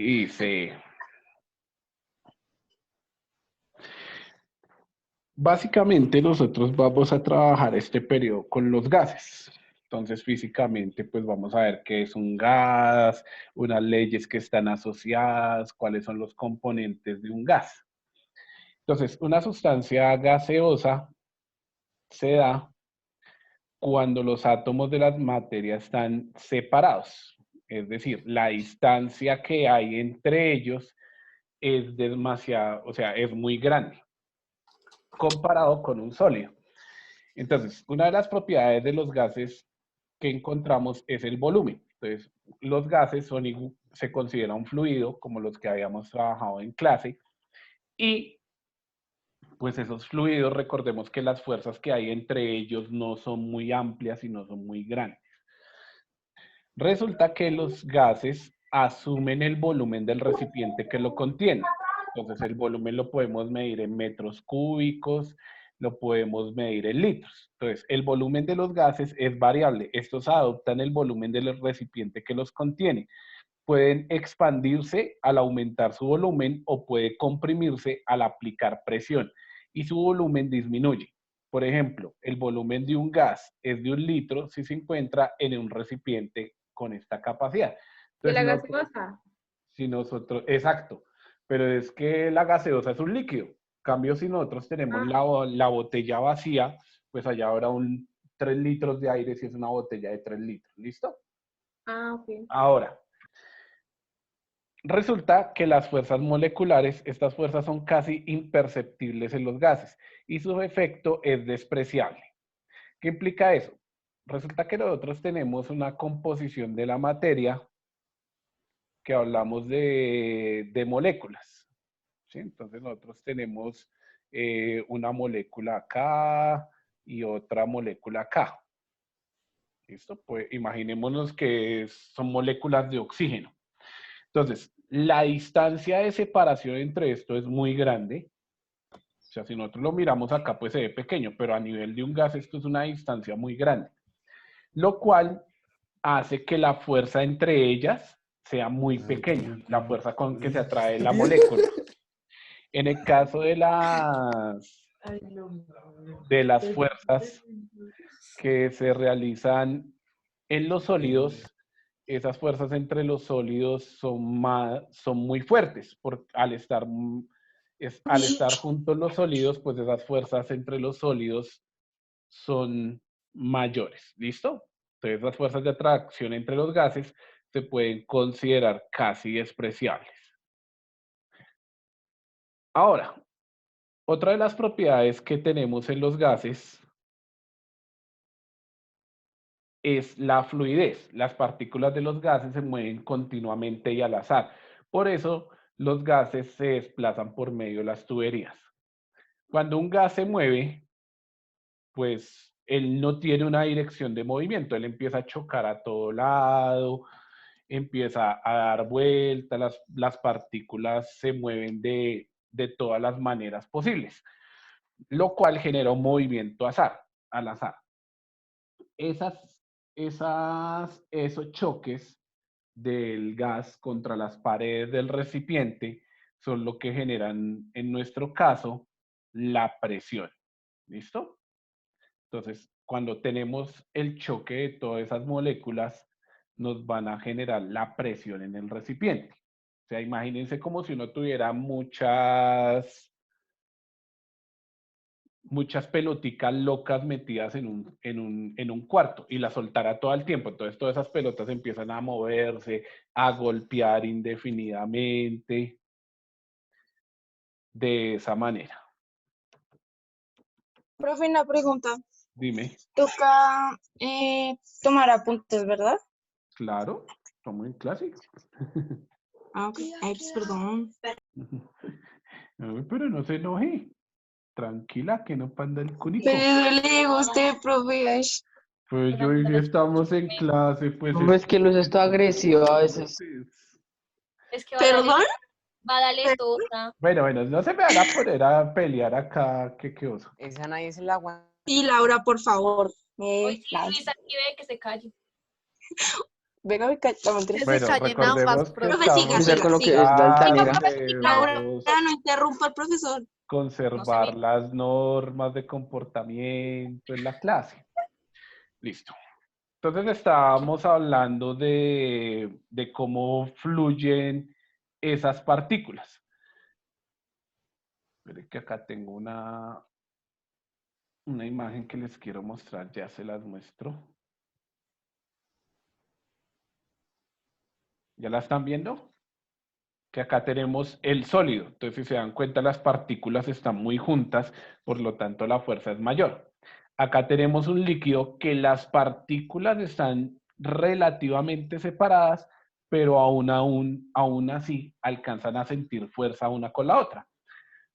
Y sí. Básicamente nosotros vamos a trabajar este periodo con los gases. Entonces físicamente pues vamos a ver qué es un gas, unas leyes que están asociadas, cuáles son los componentes de un gas. Entonces una sustancia gaseosa se da cuando los átomos de las materias están separados. Es decir, la distancia que hay entre ellos es demasiado, o sea, es muy grande comparado con un sólido. Entonces, una de las propiedades de los gases que encontramos es el volumen. Entonces, los gases se considera un fluido, como los que habíamos trabajado en clase, y pues esos fluidos, recordemos que las fuerzas que hay entre ellos no son muy amplias y no son muy grandes. Resulta que los gases asumen el volumen del recipiente que lo contiene. Entonces, el volumen lo podemos medir en metros cúbicos, lo podemos medir en litros. Entonces, el volumen de los gases es variable. Estos adoptan el volumen del recipiente que los contiene. Pueden expandirse al aumentar su volumen o puede comprimirse al aplicar presión y su volumen disminuye. Por ejemplo, el volumen de un gas es de 1 litro si se encuentra en un recipiente con esta capacidad. ¿De Entonces, la gaseosa? si nosotros, exacto, pero es que la gaseosa es un líquido. En cambio, si nosotros tenemos la botella vacía, pues allá habrá 3 litros de aire si es una botella de 3 litros. ¿Listo? Ok. Ahora, resulta que las fuerzas moleculares, estas fuerzas son casi imperceptibles en los gases y su efecto es despreciable. ¿Qué implica eso? Resulta que nosotros tenemos una composición de la materia que hablamos de moléculas, ¿sí? Entonces nosotros tenemos una molécula acá y otra molécula acá. ¿Listo? Pues imaginémonos que son moléculas de oxígeno. Entonces, la distancia de separación entre esto es muy grande. O sea, si nosotros lo miramos acá, pues se ve pequeño, pero a nivel de un gas esto es una distancia muy grande. Lo cual hace que la fuerza entre ellas sea muy pequeña, la fuerza con que se atrae la molécula. En el caso de las fuerzas que se realizan en los sólidos, esas fuerzas entre los sólidos son muy fuertes, al estar juntos los sólidos, pues esas fuerzas entre los sólidos son mayores. ¿Listo? Entonces las fuerzas de atracción entre los gases se pueden considerar casi despreciables. Ahora, otra de las propiedades que tenemos en los gases es la fluidez. Las partículas de los gases se mueven continuamente y al azar. Por eso los gases se desplazan por medio de las tuberías. Cuando un gas se mueve, pues él no tiene una dirección de movimiento, él empieza a chocar a todo lado, empieza a dar vueltas, las partículas se mueven de todas las maneras posibles, lo cual genera un movimiento al azar. Esos choques del gas contra las paredes del recipiente son lo que generan, en nuestro caso, la presión. ¿Listo? Entonces, cuando tenemos el choque de todas esas moléculas, nos van a generar la presión en el recipiente. O sea, imagínense como si uno tuviera muchas peloticas locas metidas en un cuarto y las soltara todo el tiempo. Entonces todas esas pelotas empiezan a moverse, a golpear indefinidamente, de esa manera. Profe, una pregunta. Dime. Toca tomar apuntes, ¿verdad? Claro, estamos en clase. Ok. Ay, pues, perdón. Pero no se enoje. Tranquila, que no panda el cúnico. Pero le digo a usted, profe. Ay, Pues yo y estamos en clase, pues. No, es que Luz está agresiva a veces. Es que ¿Perdón? va a darle tosa. Bueno, no se me van a poner a pelear acá, qué oso. Esa nadie se la aguanta. Y Laura, por favor. Hoy sí, Luisa, aquí ve que se calle. Venga, me cae. No, mentira. Se Bueno, callen ambas, recordemos que profe. Profe, siga, estamos Empieza con lo que siga. es daltániga. enfocados, Laura, debemos no interrumpa al profesor. conservar ve. las normas de comportamiento en la clase. Listo. Entonces estábamos hablando de cómo fluyen esas partículas. Esperen que acá tengo una imagen que les quiero mostrar, ya se las muestro. ¿Ya la están viendo? Que acá tenemos el sólido. Entonces, si se dan cuenta, las partículas están muy juntas, por lo tanto la fuerza es mayor. Acá tenemos un líquido que las partículas están relativamente separadas, pero aún así alcanzan a sentir fuerza una con la otra.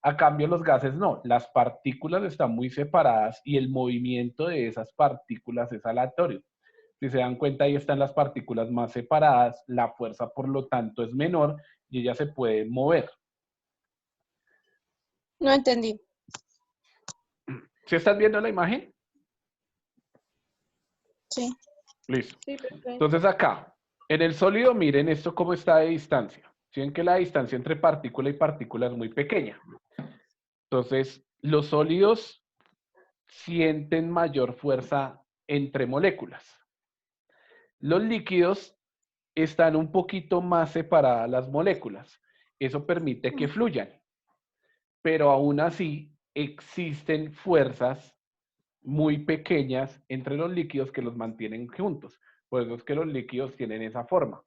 A cambio, los gases no. Las partículas están muy separadas y el movimiento de esas partículas es aleatorio. Si se dan cuenta, ahí están las partículas más separadas, la fuerza por lo tanto es menor y ellas se pueden mover. No entendí. ¿Sí estás viendo la imagen? Sí. Listo. Sí, perfecto. Entonces acá, en el sólido, miren esto cómo está de distancia. ¿Sí ven que la distancia entre partícula y partícula es muy pequeña? Entonces, los sólidos sienten mayor fuerza entre moléculas. Los líquidos están un poquito más separadas las moléculas. Eso permite que fluyan. Pero aún así existen fuerzas muy pequeñas entre los líquidos que los mantienen juntos. Por eso es que los líquidos tienen esa forma.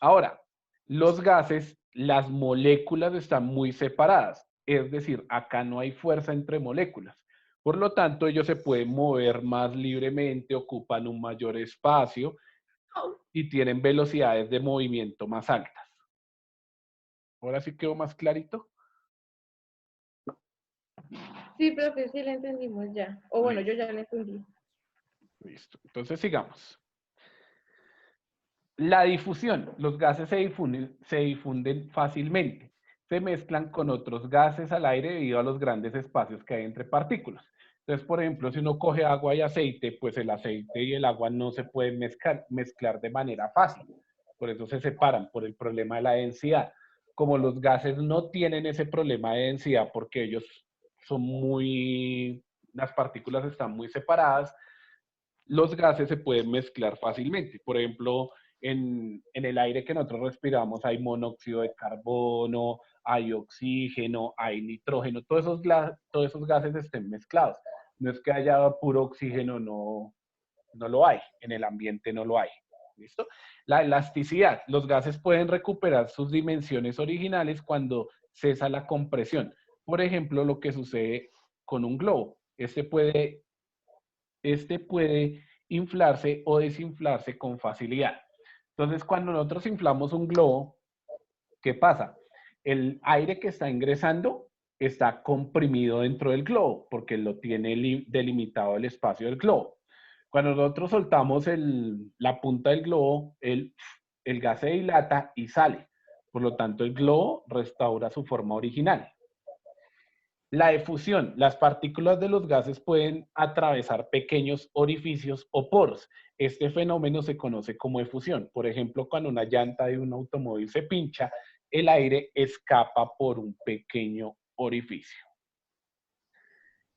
Ahora, los gases, las moléculas están muy separadas. Es decir, acá no hay fuerza entre moléculas. Por lo tanto, ellos se pueden mover más libremente, ocupan un mayor espacio y tienen velocidades de movimiento más altas. ¿Ahora sí quedó más clarito? Sí, profe, sí la entendimos ya. O bueno, yo ya la entendí. Listo. Entonces sigamos. La difusión. Los gases se difunden fácilmente. Se mezclan con otros gases al aire debido a los grandes espacios que hay entre partículas. Entonces, por ejemplo, si uno coge agua y aceite, pues el aceite y el agua no se pueden mezclar de manera fácil. Por eso se separan, por el problema de la densidad. Como los gases no tienen ese problema de densidad porque ellos las partículas están muy separadas, los gases se pueden mezclar fácilmente. Por ejemplo, en el aire que nosotros respiramos hay monóxido de carbono, hay oxígeno, hay nitrógeno, todos esos gases estén mezclados. No es que haya puro oxígeno, no lo hay, en el ambiente no lo hay. ¿Listo? La elasticidad. Los gases pueden recuperar sus dimensiones originales cuando cesa la compresión. Por ejemplo, lo que sucede con un globo. Este puede inflarse o desinflarse con facilidad. Entonces, cuando nosotros inflamos un globo, ¿qué pasa? El aire que está ingresando está comprimido dentro del globo porque lo tiene delimitado el espacio del globo. Cuando nosotros soltamos la punta del globo, el gas se dilata y sale. Por lo tanto, el globo restaura su forma original. La efusión. Las partículas de los gases pueden atravesar pequeños orificios o poros. Este fenómeno se conoce como efusión. Por ejemplo, cuando una llanta de un automóvil se pincha, el aire escapa por un pequeño orificio.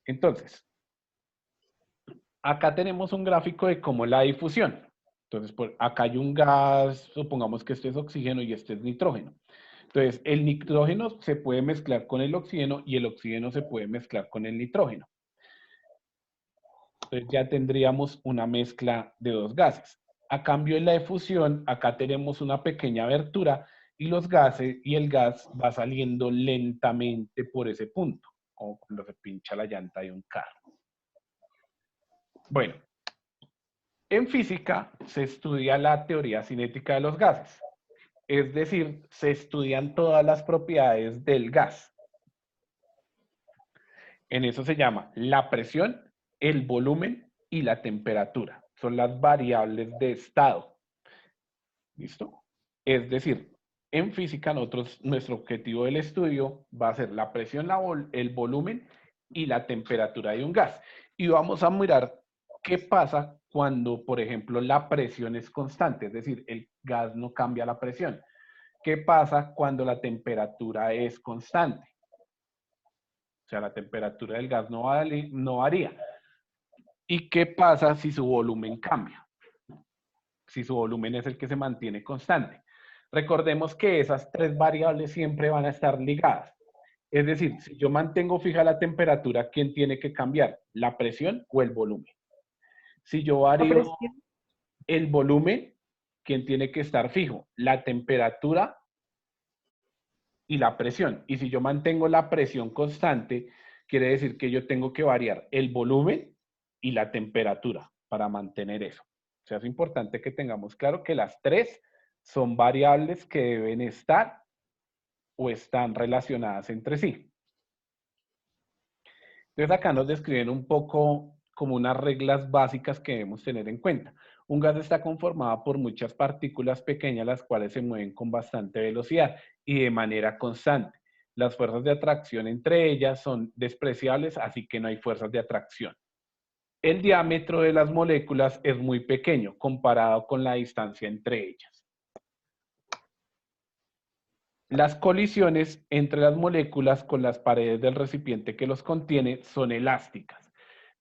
Entonces, acá tenemos un gráfico de cómo es la difusión. Entonces, acá hay un gas, supongamos que este es oxígeno y este es nitrógeno. Entonces, el nitrógeno se puede mezclar con el oxígeno y el oxígeno se puede mezclar con el nitrógeno. Entonces, ya tendríamos una mezcla de dos gases. A cambio de la efusión, acá tenemos una pequeña abertura y el gas va saliendo lentamente por ese punto, como cuando se pincha la llanta de un carro. Bueno, en física se estudia la teoría cinética de los gases. Es decir, se estudian todas las propiedades del gas. En eso se llama la presión, el volumen y la temperatura. Son las variables de estado. ¿Listo? Es decir, en física nuestro objetivo del estudio va a ser la presión, el volumen y la temperatura de un gas. Y vamos a mirar qué pasa cuando, por ejemplo, la presión es constante, es decir, el gas no cambia la presión. ¿Qué pasa cuando la temperatura es constante? O sea, la temperatura del gas no varía. ¿Y qué pasa si su volumen cambia? Si su volumen es el que se mantiene constante. Recordemos que esas tres variables siempre van a estar ligadas. Es decir, si yo mantengo fija la temperatura, ¿quién tiene que cambiar? ¿La presión o el volumen? Si yo varío el volumen, ¿quién tiene que estar fijo? La temperatura y la presión. Y si yo mantengo la presión constante, quiere decir que yo tengo que variar el volumen y la temperatura para mantener eso. O sea, es importante que tengamos claro que las tres son variables que deben estar o están relacionadas entre sí. Entonces acá nos describen un poco como unas reglas básicas que debemos tener en cuenta. Un gas está conformado por muchas partículas pequeñas, las cuales se mueven con bastante velocidad y de manera constante. Las fuerzas de atracción entre ellas son despreciables, así que no hay fuerzas de atracción. El diámetro de las moléculas es muy pequeño comparado con la distancia entre ellas. Las colisiones entre las moléculas con las paredes del recipiente que los contiene son elásticas,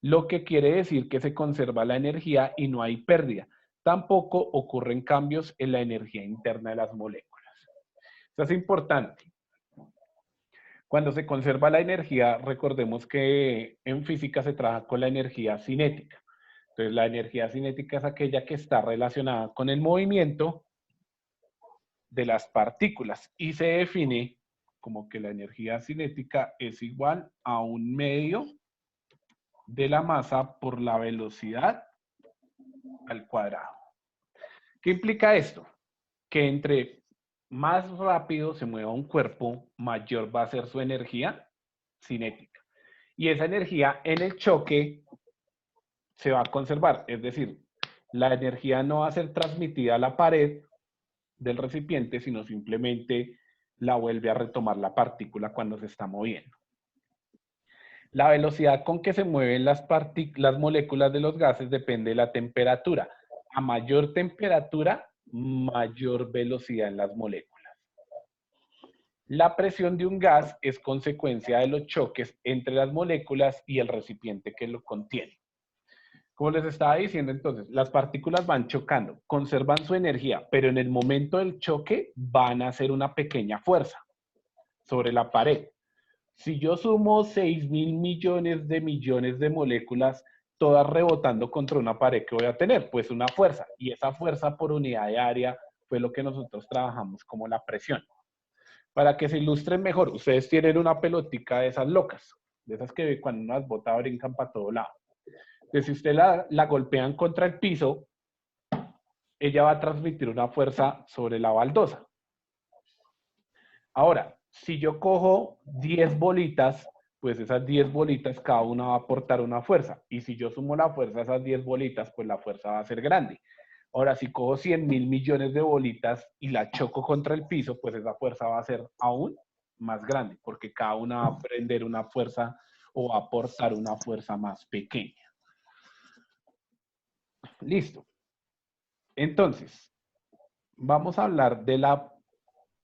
lo que quiere decir que se conserva la energía y no hay pérdida. Tampoco ocurren cambios en la energía interna de las moléculas. Eso es importante. Cuando se conserva la energía, recordemos que en física se trabaja con la energía cinética. Entonces, la energía cinética es aquella que está relacionada con el movimiento de las partículas y se define como que la energía cinética es igual a un medio de la masa por la velocidad al cuadrado. ¿Qué implica esto? Que entre más rápido se mueva un cuerpo, mayor va a ser su energía cinética. Y esa energía en el choque se va a conservar. Es decir, la energía no va a ser transmitida a la pared del recipiente, sino simplemente la vuelve a retomar la partícula cuando se está moviendo. La velocidad con que se mueven las moléculas de los gases depende de la temperatura. A mayor temperatura, mayor velocidad en las moléculas. La presión de un gas es consecuencia de los choques entre las moléculas y el recipiente que lo contiene. Como les estaba diciendo entonces, las partículas van chocando, conservan su energía, pero en el momento del choque van a hacer una pequeña fuerza sobre la pared. Si yo sumo 6.000 millones de moléculas, todas rebotando contra una pared, ¿qué voy a tener? Pues una fuerza. Y esa fuerza por unidad de área fue lo que nosotros trabajamos como la presión. Para que se ilustren mejor, ustedes tienen una pelotica de esas locas, de esas que cuando uno las bota brincan para todo lado. Entonces, si usted la golpean contra el piso, ella va a transmitir una fuerza sobre la baldosa. Ahora, si yo cojo 10 bolitas, pues esas 10 bolitas cada una va a aportar una fuerza. Y si yo sumo la fuerza a esas 10 bolitas, pues la fuerza va a ser grande. Ahora, si cojo 100.000 millones de bolitas y la choco contra el piso, pues esa fuerza va a ser aún más grande, porque cada una va a prender una fuerza o va a aportar una fuerza más pequeña. Listo. Entonces, vamos a hablar de la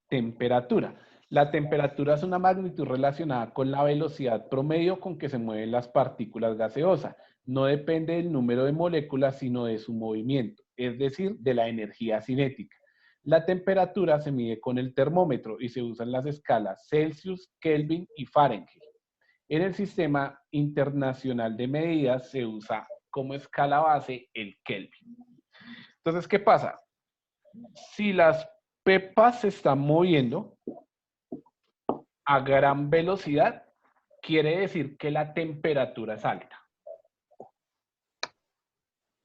temperatura. La temperatura es una magnitud relacionada con la velocidad promedio con que se mueven las partículas gaseosas. No depende del número de moléculas, sino de su movimiento, es decir, de la energía cinética. La temperatura se mide con el termómetro y se usan las escalas Celsius, Kelvin y Fahrenheit. En el Sistema Internacional de Medidas se usa como escala base el Kelvin. Entonces, ¿qué pasa? Si las pepas se están moviendo a gran velocidad, quiere decir que la temperatura es alta.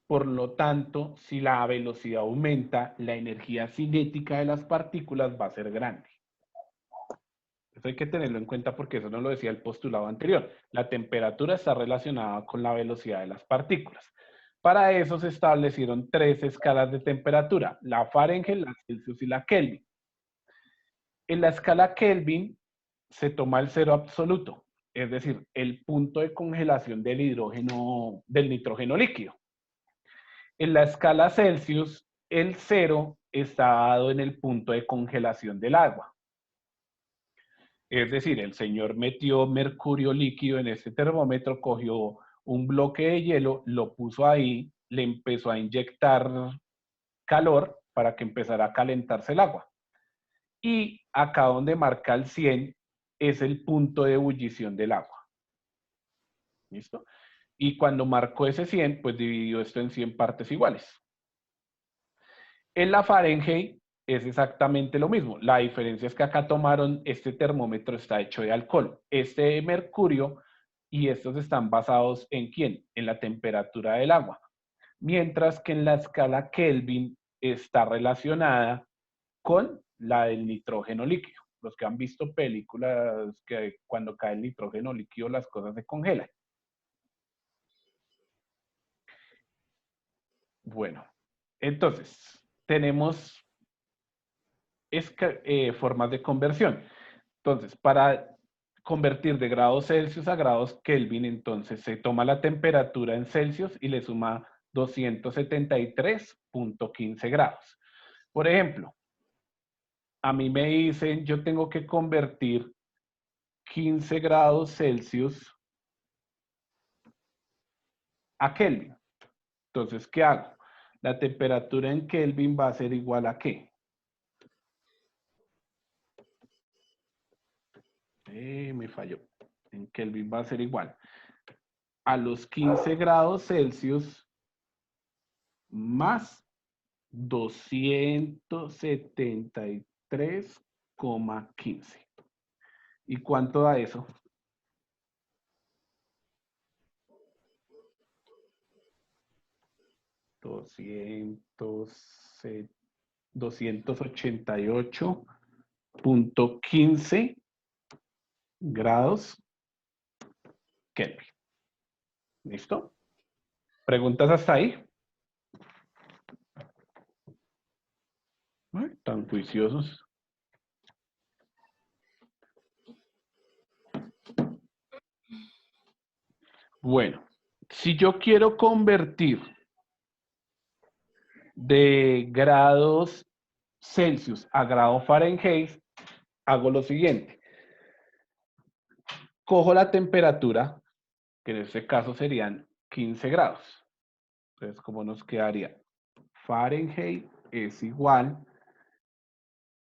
Por lo tanto, si la velocidad aumenta, la energía cinética de las partículas va a ser grande. Eso hay que tenerlo en cuenta porque eso no lo decía el postulado anterior. La temperatura está relacionada con la velocidad de las partículas. Para eso se establecieron 3 escalas de temperatura, la Fahrenheit, la Celsius y la Kelvin. En la escala Kelvin se toma el cero absoluto, es decir, el punto de congelación del nitrógeno líquido. En la escala Celsius, el 0 está dado en el punto de congelación del agua. Es decir, el señor metió mercurio líquido en este termómetro, cogió un bloque de hielo, lo puso ahí, le empezó a inyectar calor para que empezara a calentarse el agua. Y acá donde marca el 100 es el punto de ebullición del agua. ¿Listo? Y cuando marcó ese 100, pues dividió esto en 100 partes iguales. En la Fahrenheit es exactamente lo mismo. La diferencia es que acá tomaron, este termómetro está hecho de alcohol, este de mercurio, y estos están basados en ¿quién? En la temperatura del agua. Mientras que en la escala Kelvin está relacionada con la del nitrógeno líquido. Los que han visto películas que cuando cae el nitrógeno líquido las cosas se congelan. Bueno, entonces tenemos formas de conversión. Entonces, para convertir de grados Celsius a grados Kelvin, entonces se toma la temperatura en Celsius y le suma 273.15 grados. Por ejemplo, a mí me dicen, yo tengo que convertir 15 grados Celsius a Kelvin. Entonces, ¿qué hago? La temperatura en Kelvin va a ser igual a ¿qué? Me falló. En Kelvin va a ser igual a los 15 grados Celsius más 273,15. ¿Y cuánto da eso? $288.15 grados Kelvin. ¿Listo? ¿Preguntas hasta ahí? Ay, tan juiciosos. Bueno, si yo quiero convertir de grados Celsius a grado Fahrenheit, hago lo siguiente. Cojo la temperatura, que en este caso serían 15 grados. Entonces, ¿cómo nos quedaría? Fahrenheit es igual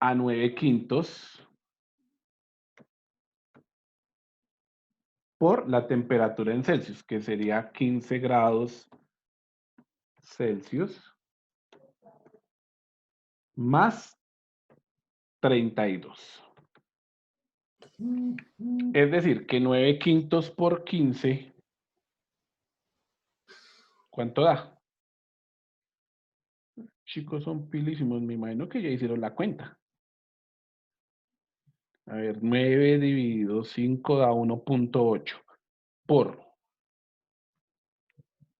a 9/5 por la temperatura en Celsius, que sería 15 grados Celsius más 32. Es decir, que 9/5 por 15, ¿cuánto da? Chicos, son pilísimos, me imagino que ya hicieron la cuenta. A ver, 9 dividido 5 da 1.8 por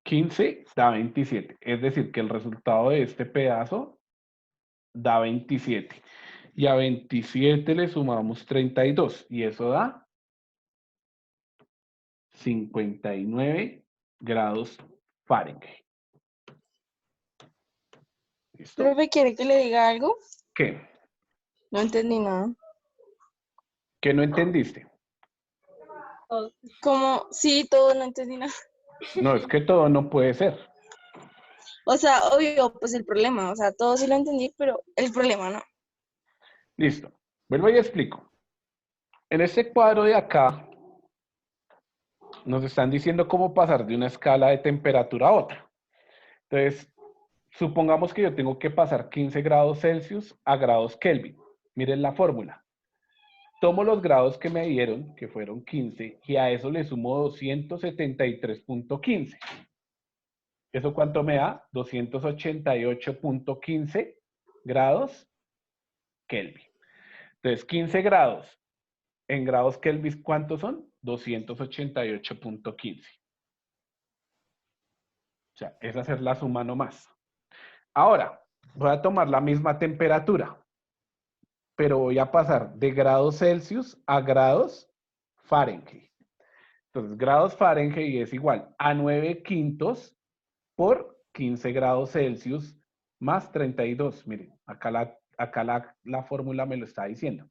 15 da 27. Es decir, que el resultado de este pedazo da 27. Y a 27 le sumamos 32 y eso da 59 grados Fahrenheit. ¿Listo? ¿Profe quiere que le diga algo? ¿Qué? No entendí nada. ¿Qué no entendiste? Como, sí, todo, no entendí nada. No, es que todo no puede ser. O sea, obvio, pues el problema, o sea, todo sí lo entendí, pero el problema no. Listo. Vuelvo y explico. En este cuadro de acá, nos están diciendo cómo pasar de una escala de temperatura a otra. Entonces, supongamos que yo tengo que pasar 15 grados Celsius a grados Kelvin. Miren la fórmula. Tomo los grados que me dieron, que fueron 15, y a eso le sumo 273.15. ¿Eso cuánto me da? 288.15 grados Kelvin. Entonces, 15 grados en grados Kelvin, ¿cuántos son? 288.15. O sea, es hacer la suma nomás. Ahora, voy a tomar la misma temperatura, pero voy a pasar de grados Celsius a grados Fahrenheit. Entonces, grados Fahrenheit es igual a 9/5 por 15 grados Celsius más 32. Miren, acá la fórmula me lo está diciendo.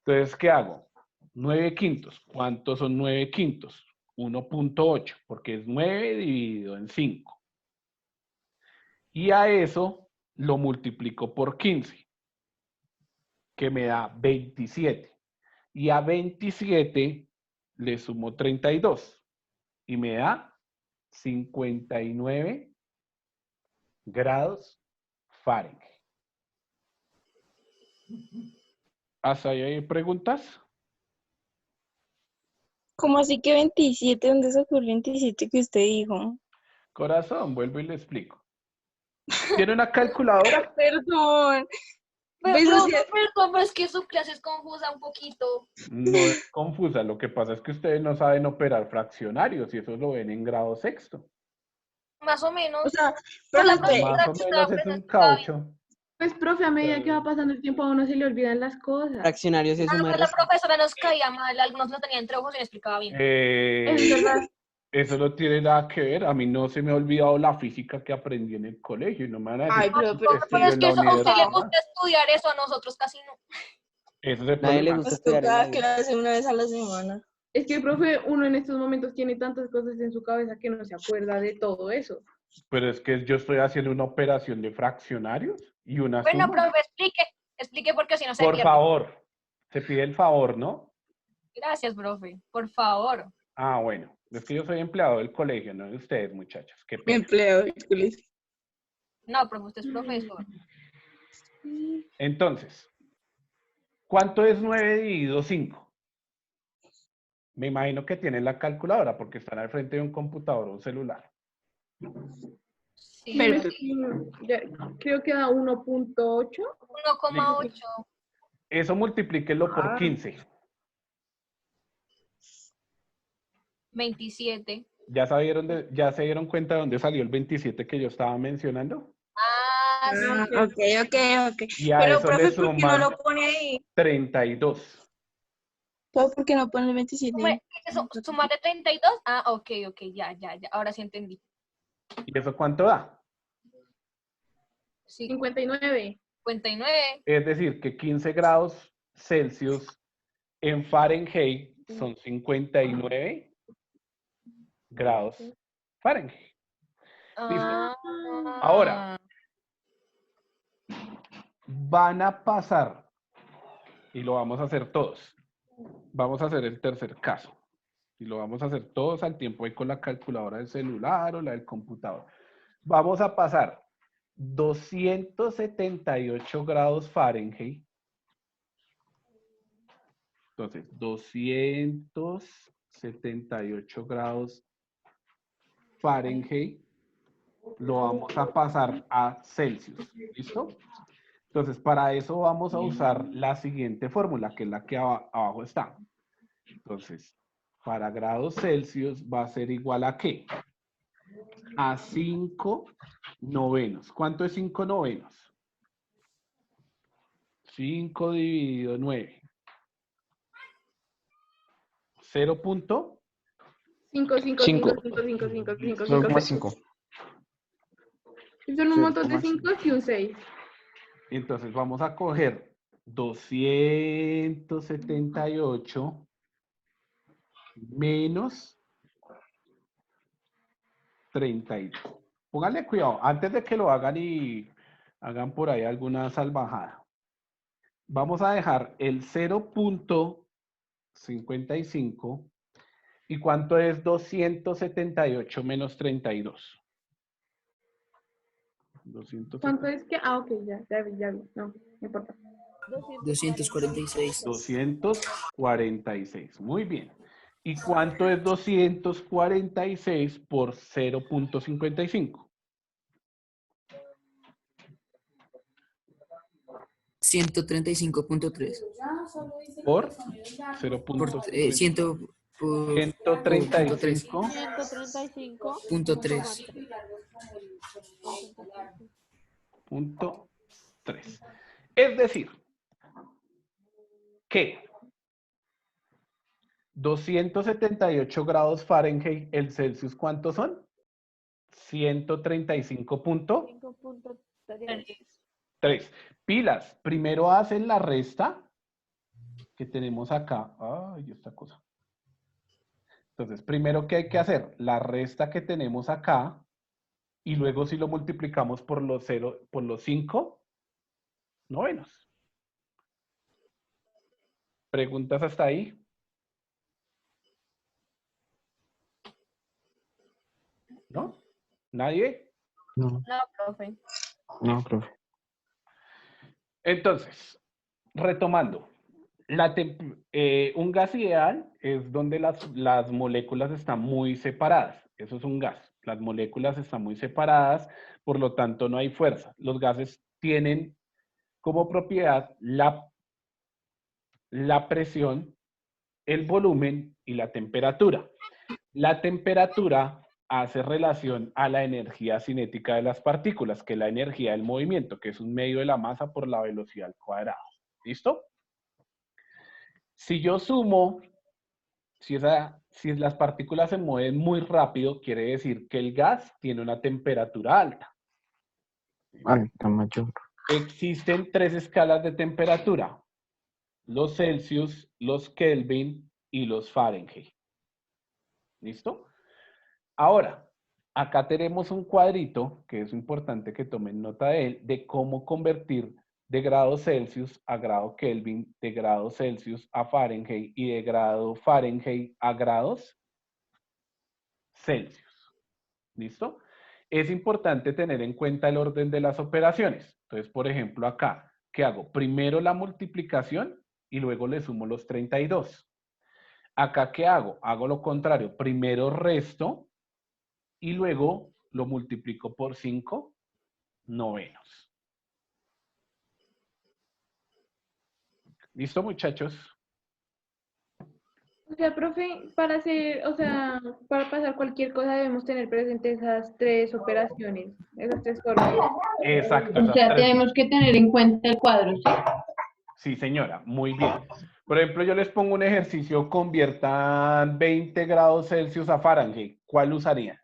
Entonces, ¿qué hago? 9 quintos. ¿Cuántos son 9 quintos? 1.8, porque es 9 dividido en 5. Y a eso lo multiplico por 15, que me da 27. Y a 27 le sumo 32 y me da 59 grados Fahrenheit. ¿Hasta ahí hay preguntas? ¿Cómo así que 27? ¿Dónde sacó el 27 que usted dijo? Corazón, vuelvo y le explico. ¿Tiene una calculadora? Perdón. Pero, Pues, o profe, sea, perdón, pero es que su clase es confusa un poquito. No es confusa. Lo que pasa es que ustedes no saben operar fraccionarios y eso lo ven en grado sexto. Más o menos. o sea, Por la profe, Más o menos es un caucho. Pues, profe, a medida que va pasando el tiempo a uno se le olvidan las cosas. Fraccionarios es suma y Pero la resta. profesora nos caía mal, algunos lo tenían entre ojos y le explicaba bien. Es verdad. Eso no tiene nada que ver. A mí no se me ha olvidado la física que aprendí en el colegio y no me van a decir Ay, que pero Pero estudio es en que la eso, a usted le universidad. gusta estudiar eso, a nosotros casi no. Ese es el Nadie le problema. gusta nos estudiar en la toca vida. clase una vez a la semana. Es que, profe, uno en estos momentos tiene tantas cosas en su cabeza que no se acuerda de todo eso. Pero es que yo estoy haciendo una operación de fraccionarios y una Bueno, suma. profe, explique porque si no se Por pierde. favor, se pide el favor, ¿no? Gracias, profe, por favor. Ah, bueno. Es que yo soy empleado del colegio, no de ustedes, muchachos. Qué Mi pena. empleo del colegio. No, profe, usted es profesor. Entonces, ¿cuánto es 9 dividido 5? Me imagino que tienen la calculadora porque están al frente de un computador o un celular. Sí, Dime profe. si ya, creo que da 1.8. 1,8. Eso multiplíquenlo por 15. 27. ¿Ya se dieron cuenta de dónde salió el 27 que yo estaba mencionando? Ah, sí. Ah, ok. Y a Pero, eso le profe, ¿por qué no suman lo pone ahí? 32. ¿Por qué no pone el 27? ¿Sumar de 32? Ah, ok, ya. Ahora sí entendí. ¿Y eso cuánto da? Sí, 59. 59. Es decir, que 15 grados Celsius en Fahrenheit son 59 grados Fahrenheit. Listo. Ah, Ahora, van a pasar, y lo vamos a hacer todos. Vamos a hacer el tercer caso. Y lo vamos a hacer todos al tiempo ahí con la calculadora del celular o la del computador. Vamos a pasar 278 grados Fahrenheit. Entonces, 278 grados Fahrenheit lo vamos a pasar a Celsius. ¿Listo? Entonces, para eso vamos a usar la siguiente fórmula, que es la que abajo está. Entonces, para grados Celsius va a ser igual a ¿qué? A 5 novenos. ¿Cuánto es 5 novenos? 5 dividido 9. 0. 5, 5, 5, 5, 5, 5, 5, 5, 0,5. Son un montón de 0,5. 5 y un 6. Entonces vamos a coger 278 menos 32. Pónganle cuidado, antes de que lo hagan y hagan por ahí alguna salvajada. Vamos a dejar el 0.55. ¿Y cuánto es 278 menos 32? ¿Cuánto es que? Ah, ok, ya vi. No importa. 246. 246. Muy bien. ¿Y cuánto es 246 por 0.55? 135.3. Por Por 0.55. por 135.3. 135.3. Es decir, que 278 grados Fahrenheit, el Celsius, ¿cuántos son? 5.35.3. 3. Pilas, primero hacen la resta que tenemos acá. Ay, esta cosa. Entonces, primero, ¿qué hay que hacer? La resta que tenemos acá, y luego si lo multiplicamos por los 5 novenos. ¿Preguntas hasta ahí? ¿No? ¿Nadie? No, No, profe. no, profe. Entonces, retomando, un gas ideal es donde las moléculas están muy separadas. Eso es un gas. Las moléculas están muy separadas, por lo tanto no hay fuerza. Los gases tienen como propiedad la presión, el volumen y la temperatura. La temperatura hace relación a la energía cinética de las partículas, que es la energía del movimiento, que es un medio de la masa por la velocidad al cuadrado. ¿Listo? Si yo sumo, si las partículas se mueven muy rápido, quiere decir que el gas tiene una temperatura alta. Alta mayor. Existen 3 escalas de temperatura: los Celsius, los Kelvin y los Fahrenheit. ¿Listo? Ahora, acá tenemos un cuadrito, que es importante que tomen nota de él, de cómo convertir de grados Celsius a grado Kelvin, de grados Celsius a Fahrenheit y de grado Fahrenheit a grados Celsius. ¿Listo? Es importante tener en cuenta el orden de las operaciones. Entonces, por ejemplo, acá, ¿qué hago? Primero la multiplicación y luego le sumo los 32. Acá, ¿qué hago? Hago lo contrario. Primero resto y luego lo multiplico por 5 novenos. ¿Listo, muchachos? O sea, profe, para pasar cualquier cosa debemos tener presente esas 3 operaciones, esas 3 fórmulas. Exacto. O sea, tenemos que tener en cuenta el cuadro, ¿sí? Sí, señora, muy bien. Por ejemplo, yo les pongo un ejercicio: conviertan 20 grados Celsius a Fahrenheit. ¿Cuál usarían?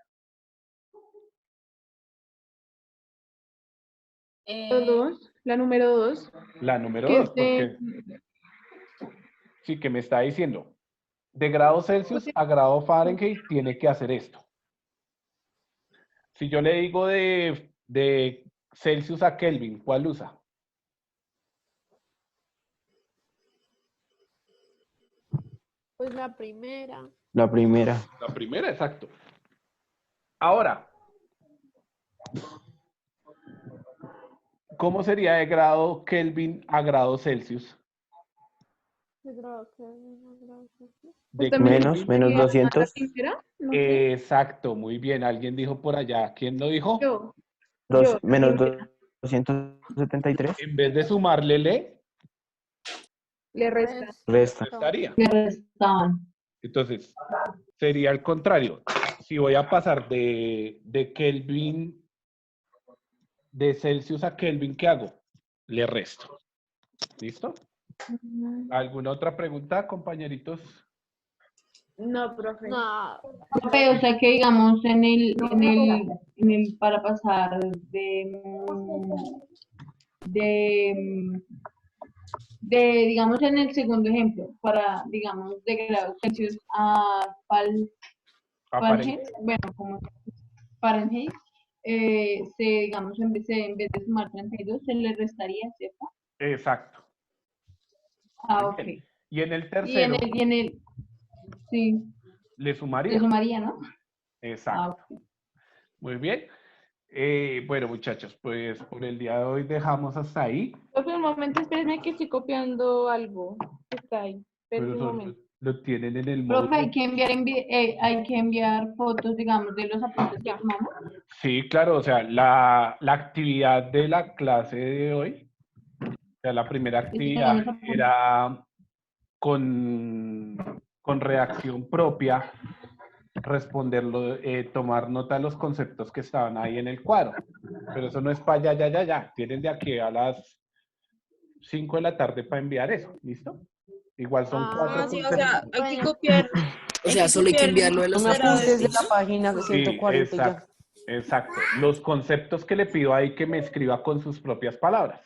La número 2. La número Que 2, porque sí, que me está diciendo, de grado Celsius a grado Fahrenheit tiene que hacer esto. Si yo le digo de Celsius a Kelvin, ¿cuál usa? Pues la primera. La primera. La primera, exacto. Ahora, ¿cómo sería de grado Kelvin a grado Celsius? Menos 200. No sé. Exacto, muy bien. Alguien dijo por allá. ¿Quién lo dijo? Yo. Menos la 273. En vez de sumarle, Le resta. Resta. restaría. Que restaban. Entonces, sería el contrario. Si voy a pasar de Kelvin, de Celsius a Kelvin, ¿qué hago? Le resto. ¿Listo? ¿Alguna otra pregunta, compañeritos? No, profe. No. Profe, o sea que digamos en el para pasar digamos en el segundo ejemplo, para digamos de grados Celsius a Fahrenheit, bueno, como Fahrenheit, digamos en vez de sumar 32 se le restaría, ¿cierto? Exacto. Ah, ok. Y en el Y tercero, sí, le sumaría. le sumaría, ¿no? Exacto. Ah, ok. Muy bien. Bueno, muchachos, pues por el día de hoy dejamos hasta ahí. Profe, un momento, espérenme que estoy copiando algo que está ahí. Pero Espérenme un eso momento. lo tienen en el Profe, módulo. hay que enviar fotos, digamos, de los apuntes que tomamos. Sí, claro, o sea, la actividad de la clase de hoy, o sea, la primera actividad era con reacción propia, responderlo, tomar nota de los conceptos que estaban ahí en el cuadro. Pero eso no es para ya. Tienen de aquí a las 5 de la tarde para enviar eso, ¿listo? Igual son 4 sí, o conceptos. sea, hay que copiar. O sea, solo hay que enviarlo de los Tome Pero apuntes de sí. la página Sí, 140 y ya. exacto. Exacto. Los conceptos que le pido ahí que me escriba con sus propias palabras.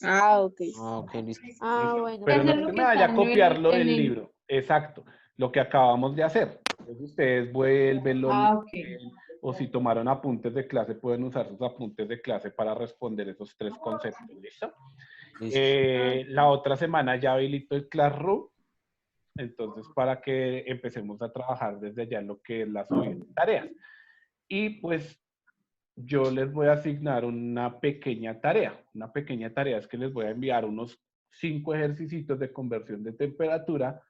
Ah, ok. Ah, ok, listo. Ah, ¿Listo? bueno. Pero Hacer no lo se que me vaya a está en el- copiarlo en del el- libro. Exacto. Lo que acabamos de hacer. Entonces ustedes vuelven, lo Ah, ok. leen, o si tomaron apuntes de clase, pueden usar sus apuntes de clase para responder esos 3 conceptos. ¿Listo? Listo. La otra semana ya habilito el Classroom. Entonces, para que empecemos a trabajar desde allá en lo que es la subida de tareas. Y pues yo les voy a asignar una pequeña tarea. Una pequeña tarea es que les voy a enviar unos 5 ejercicios de conversión de temperatura.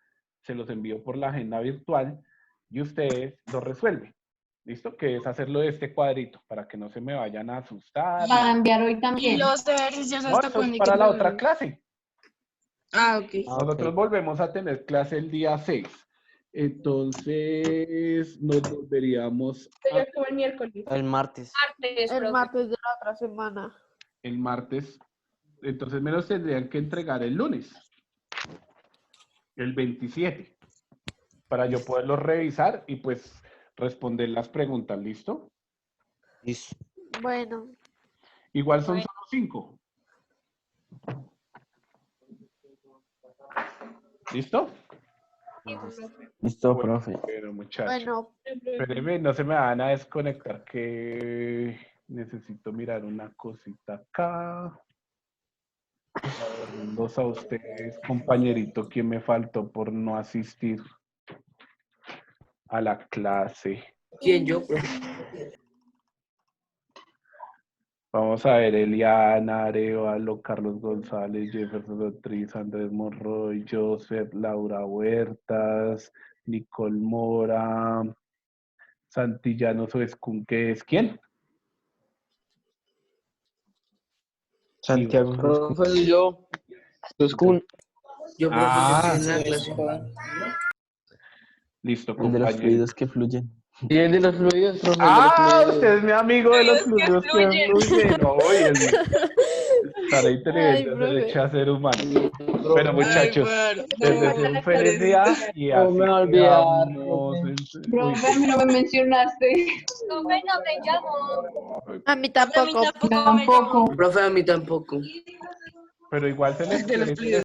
Se los envío por la agenda virtual y ustedes lo resuelven. ¿Listo? Que es hacerlo de este cuadrito para que no se me vayan a asustar. Para enviar hoy ¿Y también. los ejercicios No, hasta eso cuándo es hay para que la otra entregarlos? clase. Ah, ok. Ah, ok. Nosotros volvemos a tener clase el día 6. Entonces nos volveríamos Yo como el miércoles. El martes. Martes, El profe. martes de la otra semana. el martes. Entonces me los tendrían que entregar el lunes, el 27, para yo poderlos revisar y pues responder las preguntas. ¿Listo? Listo. Bueno. Igual son solo 5. ¿Listo? Listo, profe. Pero muchachos, Bueno. espérenme, no se me van a desconectar que necesito mirar una cosita acá. Dos a ustedes, compañerito, ¿quién me faltó por no asistir a la clase? ¿Quién, yo, profe? Vamos a ver, Eliana, Arevalo, Carlos González, Jefferson Ortiz, Andrés Monroy, Joseph, Laura Huertas, Nicole Mora, Santillano Soescun, ¿qué es quién? Santiago Soscún. Profe, yo. Soscún, Yo, profe, yo Ah, estoy en la clase. listo, el de los compañero. fluidos que fluyen. Y el de los fluidos, profe, el de los Ah, fluidos. usted es mi amigo de los Fluidos que fluidos que fluyen. Oye, estará inteligente, profe. se echa a ser humano. Profe, Bueno, muchachos, les deseo un feliz día y No así me va a olvidar, quedamos. Uy, Profe, a mí no me mencionaste. Profe, no me llamó. A mí A mí tampoco. tampoco me Tampoco. llamó. profe, a mí tampoco. pero igual se les De los quiere. fluidos.